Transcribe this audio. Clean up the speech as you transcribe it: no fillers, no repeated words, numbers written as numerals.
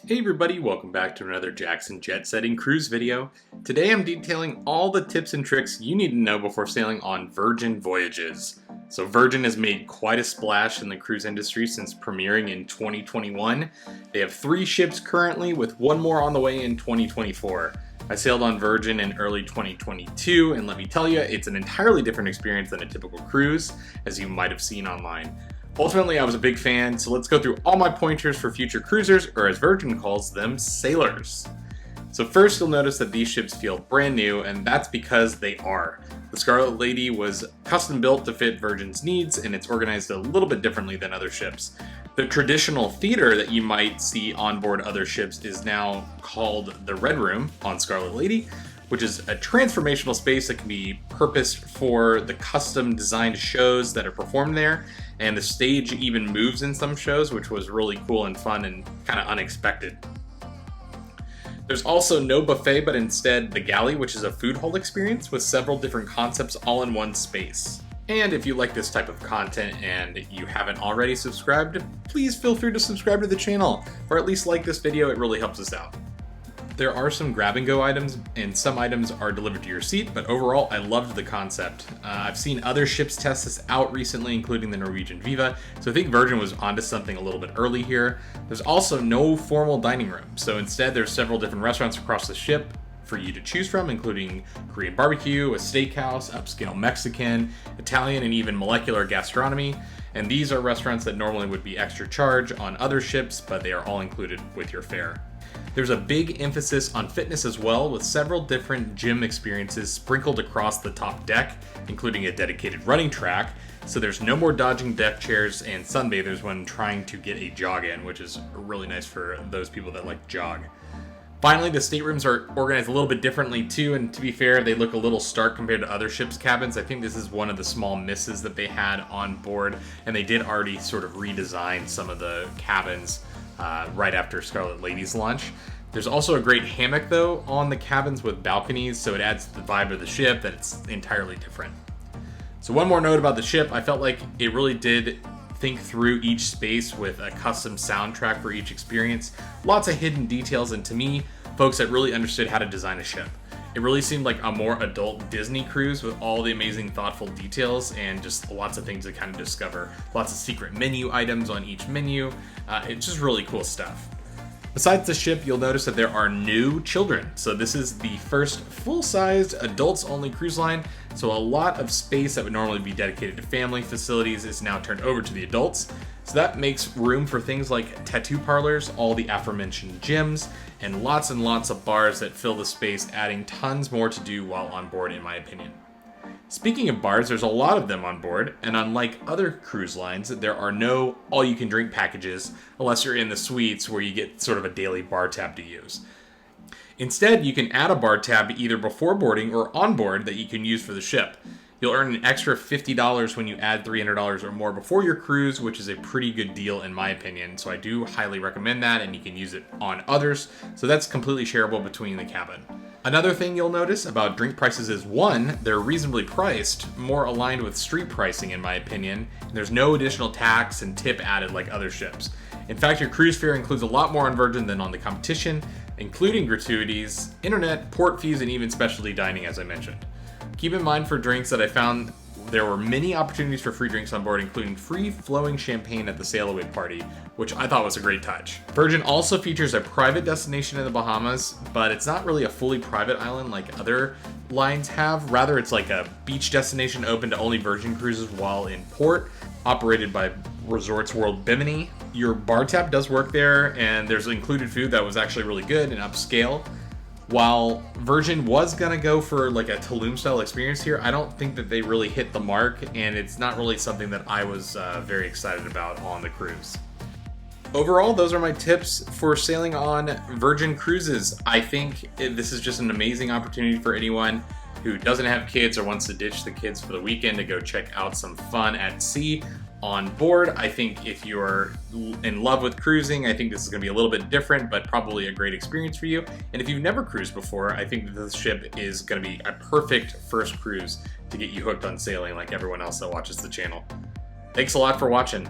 Hey everybody, welcome back to another Jackson jet setting cruise video. Today I'm detailing all the tips and tricks you need to know before sailing on Virgin Voyages. So Virgin has made quite a splash in the cruise industry since premiering in 2021. They have 3 ships currently, with 1 more on the way in 2024. I sailed on Virgin in early 2022, and let me tell you, it's an entirely different experience than a typical cruise, as you might have seen online. Ultimately, I was a big fan, so let's go through all my pointers for future cruisers, or as Virgin calls them, sailors. So first, you'll notice that these ships feel brand new, and that's because they are. The Scarlet Lady was custom built to fit Virgin's needs, and it's organized a little bit differently than other ships. The traditional theater that you might see on board other ships is now called the Red Room on Scarlet Lady, which is a transformational space that can be purposed for the custom designed shows that are performed there, and the stage even moves in some shows, which was really cool and fun and kind of unexpected. There's also no buffet, but instead the galley, which is a food hall experience with several different concepts all in one space. And if you like this type of content and you haven't already subscribed, please feel free to subscribe to the channel, or at least like this video. It really helps us out. There are some grab-and-go items, and some items are delivered to your seat, but overall, I loved the concept. I've seen other ships test this out recently, including the Norwegian Viva, so I think Virgin was onto something a little bit early here. There's also no formal dining room, so instead there's several different restaurants across the ship for you to choose from, including Korean barbecue, a steakhouse, upscale Mexican, Italian, and even molecular gastronomy. And these are restaurants that normally would be extra charge on other ships, but they are all included with your fare. There's a big emphasis on fitness as well, with several different gym experiences sprinkled across the top deck, including a dedicated running track, so there's no more dodging deck chairs and sunbathers when trying to get a jog in, which is really nice for those people that like to jog. Finally, the staterooms are organized a little bit differently too, and to be fair, they look a little stark compared to other ships' cabins. I think this is one of the small misses that they had on board, and they did already sort of redesign some of the cabins right after Scarlet Lady's launch. There's also a great hammock though on the cabins with balconies, so it adds to the vibe of the ship that it's entirely different. So one more note about the ship, I felt like it really did think through each space with a custom soundtrack for each experience. Lots of hidden details, and to me, folks that really understood how to design a ship. It really seemed like a more adult Disney cruise with all the amazing thoughtful details and just lots of things to kind of discover. Lots of secret menu items on each menu. It's just really cool stuff. Besides the ship, you'll notice that there are new children. So this is the first full-sized adults-only cruise line. So a lot of space that would normally be dedicated to family facilities is now turned over to the adults. So that makes room for things like tattoo parlors, all the aforementioned gyms, and lots of bars that fill the space, adding tons more to do while on board, in my opinion. Speaking of bars, there's a lot of them on board, and unlike other cruise lines, there are no all-you-can-drink packages unless you're in the suites where you get sort of a daily bar tab to use. Instead, you can add a bar tab either before boarding or on board that you can use for the ship. You'll earn an extra $50 when you add $300 or more before your cruise, which is a pretty good deal in my opinion, so I do highly recommend that, and you can use it on others, so that's completely shareable between the cabin. Another thing you'll notice about drink prices is, one, they're reasonably priced, more aligned with street pricing in my opinion. There's no additional tax and tip added like other ships. In fact, your cruise fare includes a lot more on Virgin than on the competition, including gratuities, internet, port fees, and even specialty dining, as I mentioned. Keep in mind for drinks that I found there were many opportunities for free drinks on board, including free-flowing champagne at the sail-away party, which I thought was a great touch. Virgin also features a private destination in the Bahamas, but it's not really a fully private island like other lines have. Rather, it's like a beach destination open to only Virgin cruises while in port, operated by Resorts World Bimini. Your bar tab does work there, and there's included food that was actually really good and upscale. While Virgin was gonna go for like a Tulum style experience here, I don't think that they really hit the mark, and it's not really something that I was very excited about on the cruise. Overall, those are my tips for sailing on Virgin cruises. I think this is just an amazing opportunity for anyone who doesn't have kids or wants to ditch the kids for the weekend to go check out some fun at sea on board. I think if you're in love with cruising, I think this is going to be a little bit different, but probably a great experience for you. And if you've never cruised before, I think that this ship is going to be a perfect first cruise to get you hooked on sailing like everyone else that watches the channel. Thanks a lot for watching.